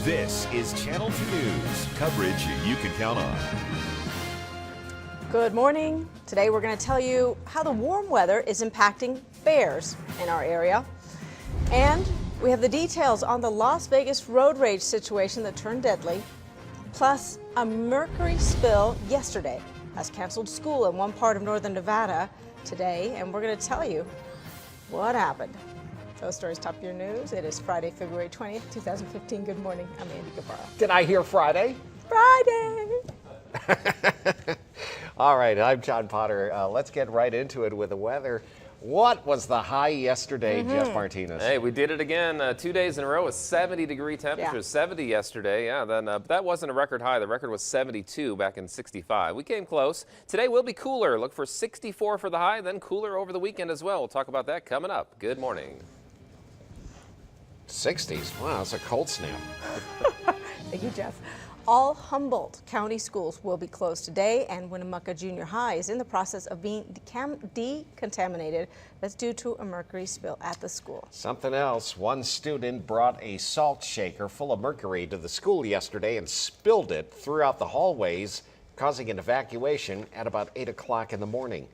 This is Channel 2 News, coverage you can count on. Good morning. Today we're going to tell you how the warm weather is impacting bears in our area. And we have the details on the Las Vegas road rage situation that turned deadly. Plus, a mercury spill yesterday has canceled school in one part of northern Nevada today, and we're going to tell you what happened. Those stories top your news. It is Friday, February 20th, 2015. Good morning. I'm Andy Guevara. Did I hear Friday? Friday! All right, I'm John Potter. Let's get right into it with the weather. What was the high yesterday, Jeff Martinez? Hey, we did it again 2 days in a row with 70-degree temperatures. Yeah. 70 yesterday. Yeah, then that wasn't a record high. The record was 72 back in 65. We came close. Today will be cooler. Look for 64 for the high, then cooler over the weekend as well. We'll talk about that coming up. Good morning. 60s. Wow, it's a cold snap. Thank you, Jeff. All Humboldt County schools will be closed today, and Winnemucca Junior High is in the process of being decontaminated. That's due to a mercury spill at the school. Something else. One student brought a salt shaker full of mercury to the school yesterday and spilled it throughout the hallways, causing an evacuation at about 8 o'clock in the morning.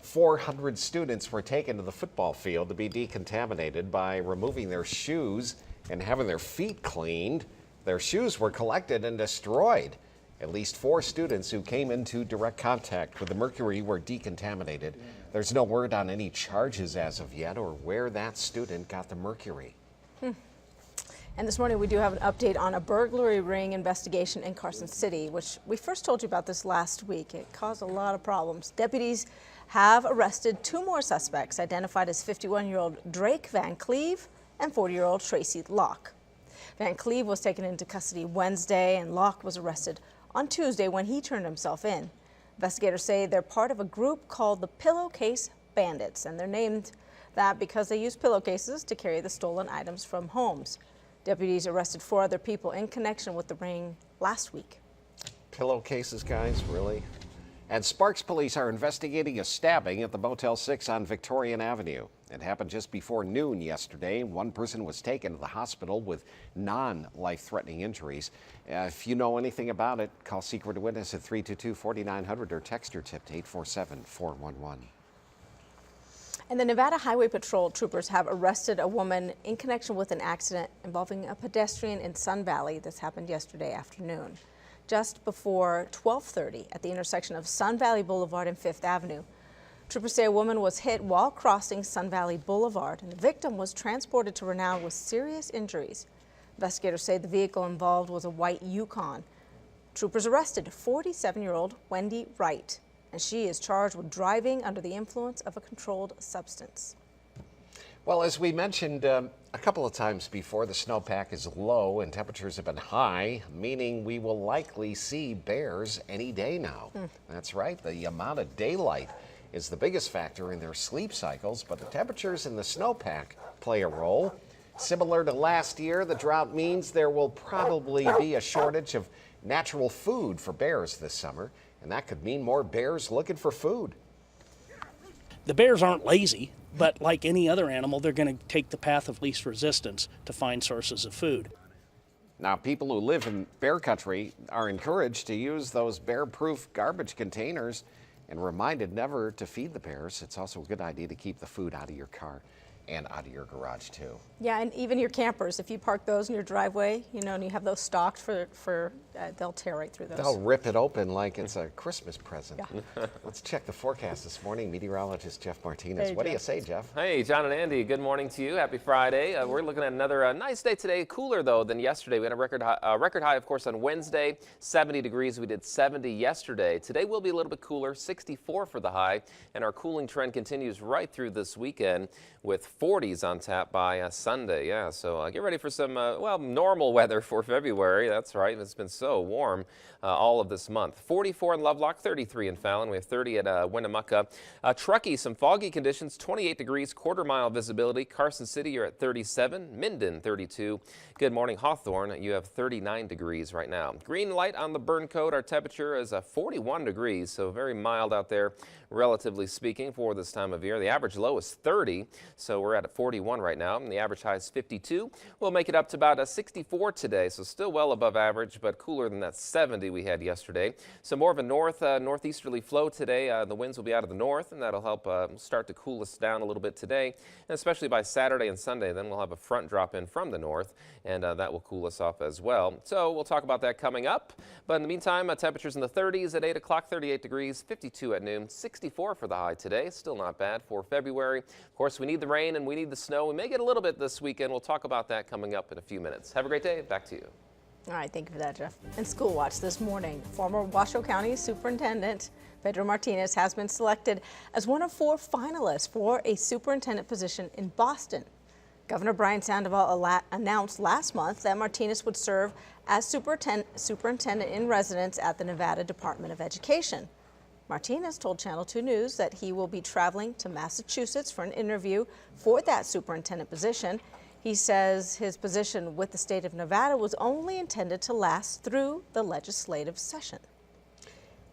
400 students were taken to the football field to be decontaminated by removing their shoes and having their feet cleaned. Their shoes were collected and destroyed. At least 4 students who came into direct contact with the mercury were decontaminated. There's no word on any charges as of yet or where that student got the mercury. And this morning we do have an update on a burglary ring investigation in Carson City, which we first told you about this last week. It caused a lot of problems. Deputies have arrested 2 more suspects identified as 51-year-old Drake Van Cleve and 40-year-old Tracy Locke. Van Cleve was taken into custody Wednesday, and Locke was arrested on Tuesday when he turned himself in. Investigators say they're part of a group called the Pillowcase Bandits, and they're named that because they use pillowcases to carry the stolen items from homes. Deputies arrested 4 other people in connection with the ring last week. Pillowcases, guys, really? And Sparks police are investigating a stabbing at the Motel 6 on Victorian Avenue. It happened just before noon yesterday. One person was taken to the hospital with non-life-threatening injuries. If you know anything about it, call Secret Witness at 322-4900 or text your tip to 847-411. And the Nevada Highway Patrol troopers have arrested a woman in connection with an accident involving a pedestrian in Sun Valley. This happened yesterday afternoon, just before 12:30 at the intersection of Sun Valley Boulevard and 5th Avenue. Troopers say a woman was hit while crossing Sun Valley Boulevard, and the victim was transported to Renown with serious injuries. Investigators say the vehicle involved was a white Yukon. Troopers arrested 47-year-old Wendy Wright, and she is charged with driving under the influence of a controlled substance. Well, as we mentioned a couple of times before, the snowpack is low and temperatures have been high, meaning we will likely see bears any day now. That's right, the amount of daylight is the biggest factor in their sleep cycles, but the temperatures in the snowpack play a role. Similar to last year, the drought means there will probably be a shortage of natural food for bears this summer, and that could mean more bears looking for food. The bears aren't lazy, but like any other animal, they're going to take the path of least resistance to find sources of food. Now, people who live in bear country are encouraged to use those bear-proof garbage containers and reminded never to feed the bears. It's also a good idea to keep the food out of your car and out of your garage too. Yeah, and even your campers, if you park those in your driveway, and you have those stocked they'll tear right through those. They'll rip it open like it's a Christmas present. Yeah. Let's check the forecast this morning. Meteorologist Jeff Martinez. Hey, what do you Jeff. say, Jeff? Hey, John and Andy, good morning to you. Happy Friday. We're looking at another nice day today. Cooler, though, than yesterday. We had a record high, of course, on Wednesday, 70 degrees. We did 70 yesterday. Today will be a little bit cooler, 64 for the high, and our cooling trend continues right through this weekend with 40s on tap by Sunday. Yeah, so get ready for some, normal weather for February. That's right. It's been so warm all of this month. 44 in Lovelock, 33 in Fallon. We have 30 at Winnemucca. Truckee, some foggy conditions, 28 degrees, quarter-mile visibility. Carson City, you're at 37. Minden, 32. Good morning, Hawthorne. You have 39 degrees right now. Green light on the burn code. Our temperature is 41 degrees, so very mild out there, relatively speaking, for this time of year. The average low is 30, so we're at 41 right now, and the average high is 52. We'll make it up to about 64 today, so still well above average, but cooler than that 70 we had yesterday. So more of a northeasterly flow today. The winds will be out of the north, and that'll help start to cool us down a little bit today, and especially by Saturday and Sunday. Then we'll have a front drop in from the north, and that will cool us off as well. So we'll talk about that coming up. But in the meantime, temperatures in the 30s at 8 o'clock, 38 degrees, 52 at noon, 64 for the high today. Still not bad for February. Of course, we need the rain and we need the snow. We may get a little bit this weekend. We'll talk about that coming up in a few minutes. Have a great day. Back to you. All right, thank you for that, Jeff. In School Watch this morning, former Washoe County Superintendent Pedro Martinez has been selected as one of 4 finalists for a superintendent position in Boston. Governor Brian Sandoval announced last month that Martinez would serve as superintendent in residence at the Nevada Department of Education. Martinez told Channel 2 News that he will be traveling to Massachusetts for an interview for that superintendent position. He says his position with the state of Nevada was only intended to last through the legislative session.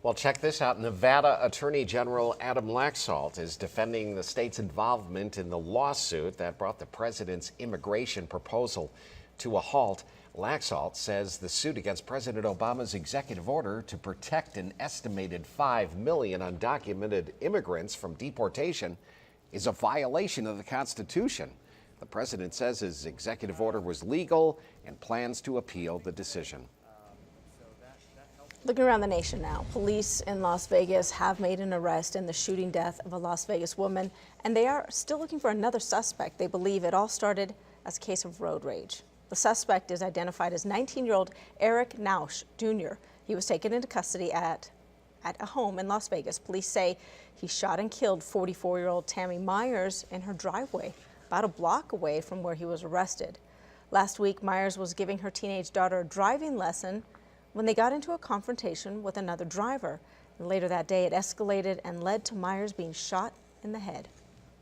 Well, check this out. Nevada Attorney General Adam Laxalt is defending the state's involvement in the lawsuit that brought the president's immigration proposal to a halt. Laxalt says the suit against President Obama's executive order to protect an estimated 5 million undocumented immigrants from deportation is a violation of the Constitution. The president says his executive order was legal and plans to appeal the decision. Looking around the nation now, police in Las Vegas have made an arrest in the shooting death of a Las Vegas woman, and they are still looking for another suspect. They believe it all started as a case of road rage. The suspect is identified as 19-year-old Eric Nausch Jr. He was taken into custody at a home in Las Vegas. Police say he shot and killed 44-year-old Tammy Myers in her driveway, about a block away from where he was arrested. Last week, Myers was giving her teenage daughter a driving lesson when they got into a confrontation with another driver. And later that day, it escalated and led to Myers being shot in the head.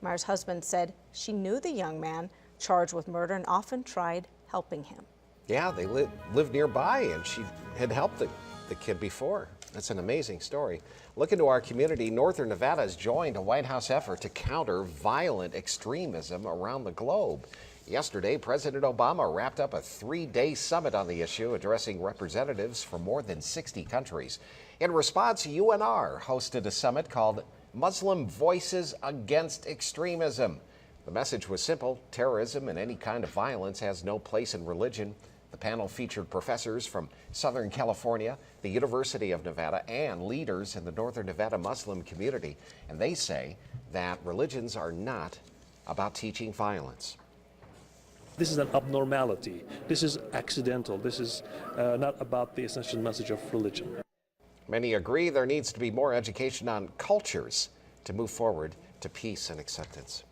Myers' husband said she knew the young man charged with murder and often tried helping him. Yeah, they lived nearby, and she had helped the kid before. That's an amazing story. Look into our community. Northern Nevada has joined a White House effort to counter violent extremism around the globe. Yesterday, President Obama wrapped up a 3-day summit on the issue, addressing representatives from more than 60 countries. In response, UNR hosted a summit called Muslim Voices Against Extremism. The message was simple: terrorism and any kind of violence has no place in religion. The panel featured professors from Southern California, the University of Nevada, and leaders in the Northern Nevada Muslim community. And they say that religions are not about teaching violence. This is an abnormality. This is accidental. This is not about the essential message of religion. Many agree there needs to be more education on cultures to move forward to peace and acceptance.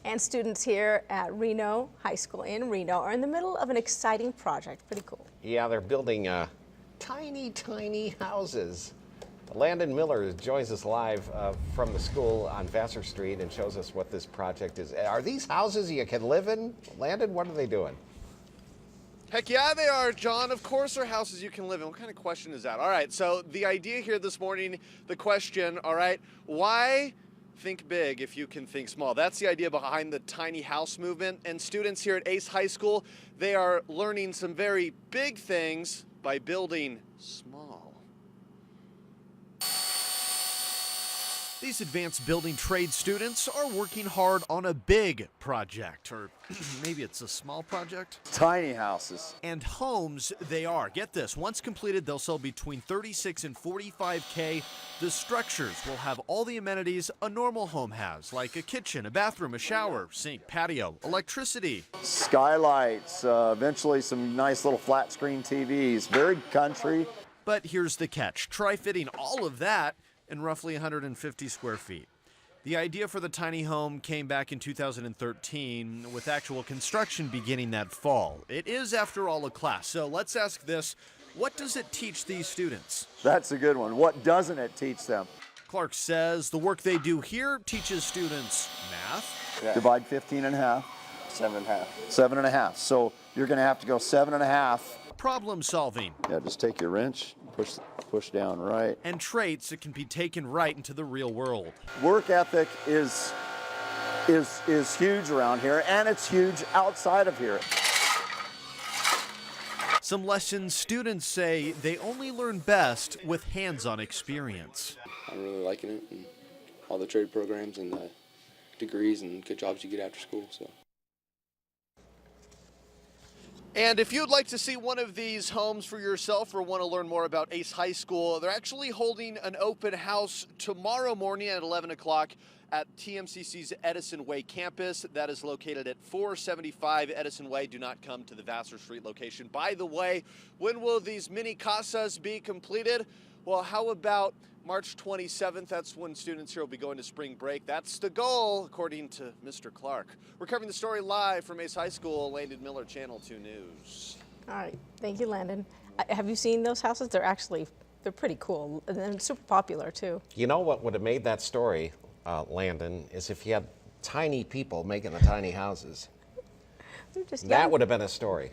And students here at Reno High School in Reno are in the middle of an exciting project. Pretty cool. Yeah, they're building tiny, tiny houses. Landon Miller joins us live from the school on Vassar Street and shows us what this project is. Are these houses you can live in? Landon, what are they doing? Heck yeah, they are, John. Of course they're houses you can live in. What kind of question is that? All right, so the idea here this morning, the question, all right, why think big if you can think small? That's the idea behind the tiny house movement. And students here at Ace High School, they are learning some very big things by building small. These advanced building trade students are working hard on a big project, or maybe it's a small project. Tiny houses. And homes they are. Get this, once completed, they'll sell between $36,000 and $45,000. The structures will have all the amenities a normal home has, like a kitchen, a bathroom, a shower, sink, patio, electricity. Skylights, eventually some nice little flat screen TVs, very country. But here's the catch. Try fitting all of that in roughly 150 square feet. The idea for the tiny home came back in 2013, with actual construction beginning that fall. It is, after all, a class. So let's ask this: what does it teach these students? That's a good one. What doesn't it teach them? Clark says the work they do here teaches students math. Yeah. Divide 15 in half. 7.5. 7.5. So you're going to have to go 7.5. Problem solving. Yeah, just take your wrench, push down right. And traits that can be taken right into the real world. Work ethic is huge around here, and it's huge outside of here. Some lessons students say they only learn best with hands-on experience. I'm really liking it, and all the trade programs and the degrees and good jobs you get after school. So. And if you'd like to see one of these homes for yourself or want to learn more about Ace High School, they're actually holding an open house tomorrow morning at 11 o'clock at TMCC's Edison Way campus. That is located at 475 Edison Way. Do not come to the Vassar Street location. By the way, when will these mini casas be completed? Well, how about March 27th? That's when students here will be going to spring break. That's the goal, according to Mr. Clark. We're covering the story live from Ace High School. Landon Miller, Channel 2 News. All right, thank you, Landon. Have you seen those houses? They're pretty cool, and then super popular too. You know what would have made that story, Landon, is if you had tiny people making the tiny houses. They're just That young. would have been a story.